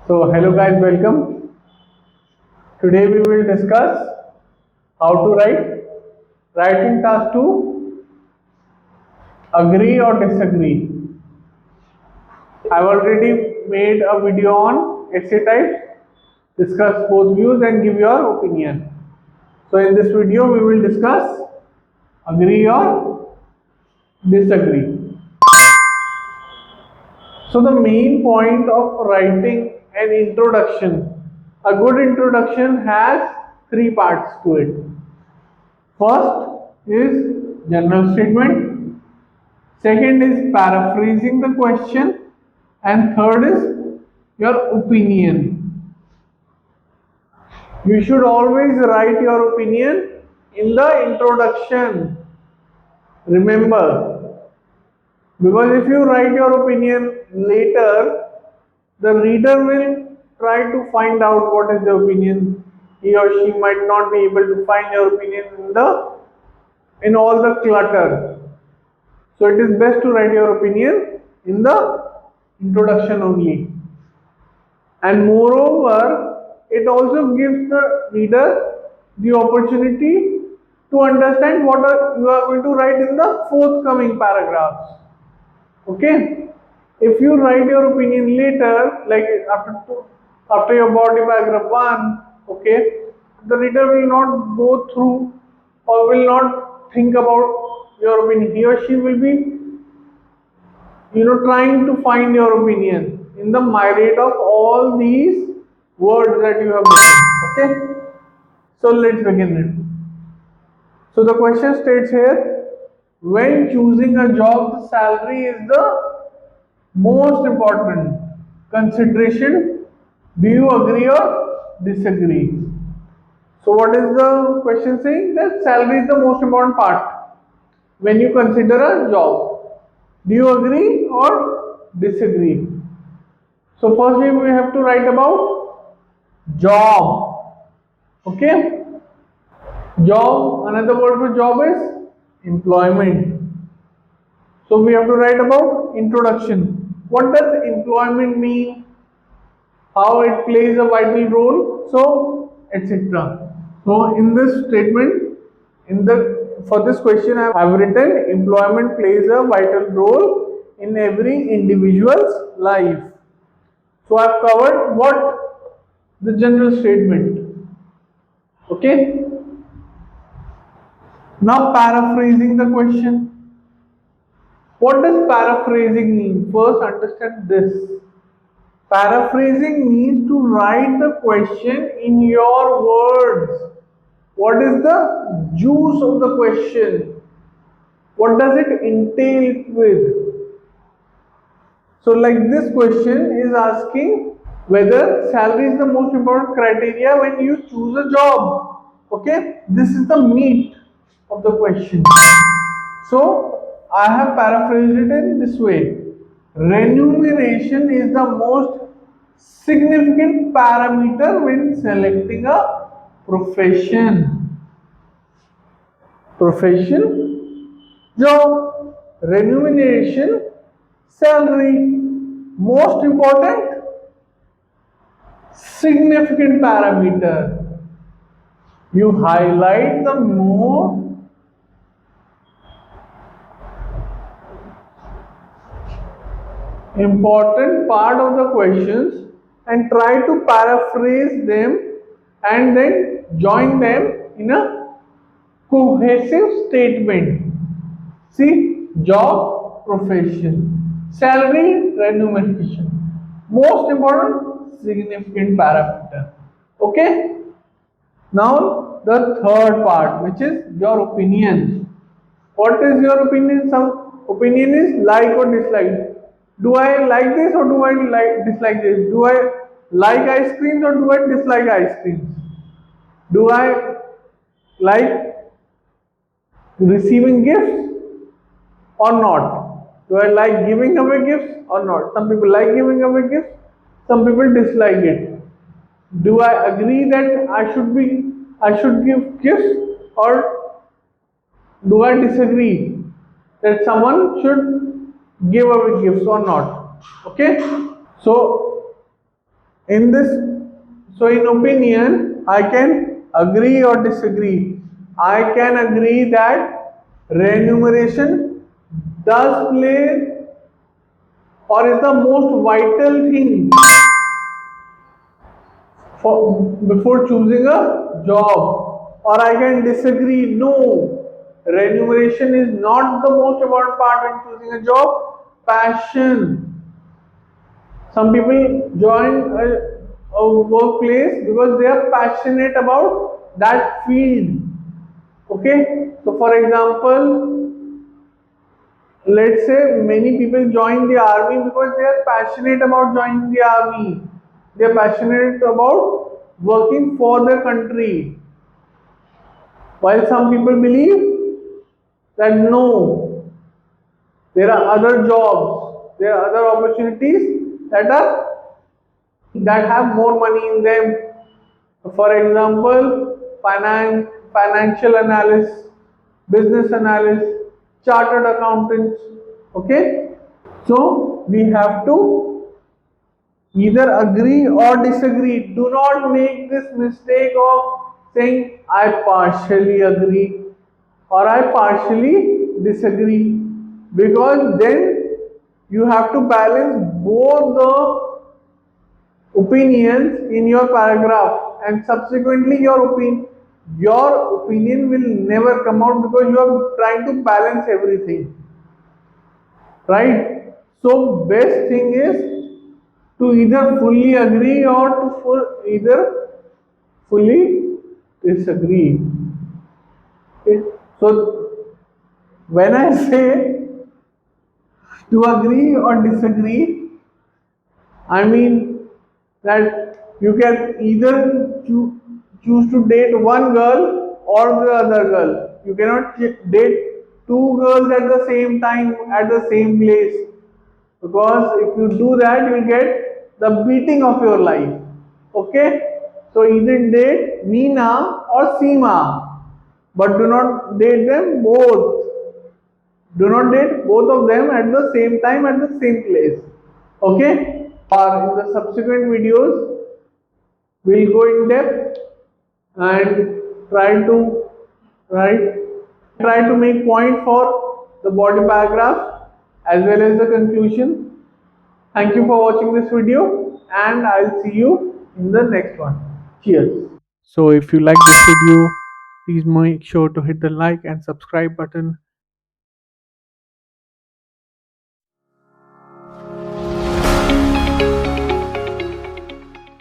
So hello guys, welcome. Today we will discuss how to writing task to agree or disagree. I've already made a video on essay types, discuss both views and give your opinion. So in this video we will discuss agree or disagree. So the main point of writing an introduction, a good introduction has three parts to it. First is general statement, second is paraphrasing the question, and third is your opinion. You should always write your opinion in the introduction. Remember, because if you write your opinion later, the reader will try to find out what is the opinion. He or she might not be able to find your opinion in all the clutter. So it is best to write your opinion in the introduction only. And moreover, it also gives the reader the opportunity to understand what you are going to write in the forthcoming paragraphs. Okay? If you write your opinion later, like after your body paragraph 1, okay, the reader will not go through or will not think about your opinion. He or she will be trying to find your opinion in the myriad of all these words that you have written. Okay, so let's begin it. So the question states here, when choosing a job, the salary is the most important consideration. Do you agree or disagree? So what is the question saying? That salary is the most important part when you consider a job. Do you agree or disagree? So firstly we have to write about job. Okay? Job, another word for job is employment. So we have to write about introduction. What does employment mean? How it plays a vital role? So etc. So in this statement, for this question I have written employment plays a vital role in every individual's life. So I have covered what the general statement. Okay. Now paraphrasing the question. What does paraphrasing mean? First understand this. Paraphrasing means to write the question in your words. What is the juice of the question? What does it entail with? So like this question is asking whether salary is the most important criteria when you choose a job. Okay, this is the meat of the question. So I have paraphrased it in this way. Remuneration is the most significant parameter when selecting a profession. Profession, job, remuneration, salary. Most important, significant parameter. You highlight the more important part of the questions and try to paraphrase them and then join them in a cohesive statement. See, job, profession, salary, remuneration. Most important, significant parameter. Okay? Now, the third part, which is your opinion. What is your opinion? Some opinion is like or dislike. Do I like this or do I dislike this? Do I like ice creams or do I dislike ice creams? Do I like receiving gifts or not? Do I like giving away gifts or not? Some people like giving away gifts, some people dislike it. Do I agree that I should give gifts or do I disagree that someone should give away gifts or not? Okay? So In this, so in opinion, I can agree or disagree. I can agree that remuneration does play or is the most vital thing for before choosing a job. Or I can disagree, no, remuneration is not the most important part when choosing a job. Passion. Some people join a workplace because they are passionate about that field. Okay, so for example, let's say many people join the army because they are passionate about joining the army. They are passionate about working for their country. While some people believe that no, there are other jobs, there are other opportunities that have more money in them. For example, financial analysts, business analysts, chartered accountants. Okay, so we have to either agree or disagree. Do not make this mistake of saying I partially agree or I partially disagree, because then you have to balance both the opinions in your paragraph, and subsequently your opinion will never come out because you are trying to balance everything, right? So best thing is to either fully agree or to either fully disagree. Okay? So when I say to agree or disagree, I mean that you can either choose to date one girl or the other girl. You cannot date two girls at the same time at the same place, because if you do that, you will get the beating of your life. Okay? So either date Nina or Seema, but do not date them both. Do not date both of them at the same time at the same place. Okay? Or in the subsequent videos, we'll go in depth and right try to make point for the body paragraph as well as the conclusion. Thank you for watching this video, and I'll see you in the next one. Cheers. So if you like this video, please make sure to hit the like and subscribe button